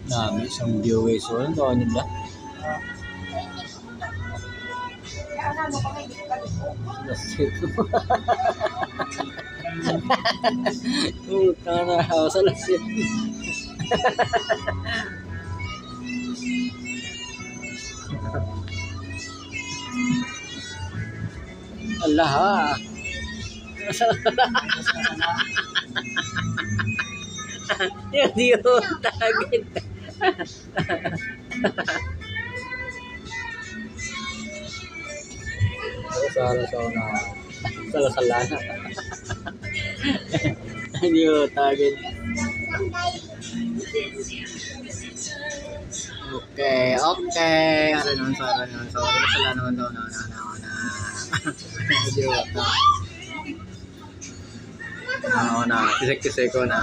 Dami, isang viewers. So, ano ba nila? Puta na ako sa lasip. Allah ha. Yun, target. Salah-salah. Yun, target. Okay. Ano naman so. Salah naman daw na. Kisik-kisik ko na.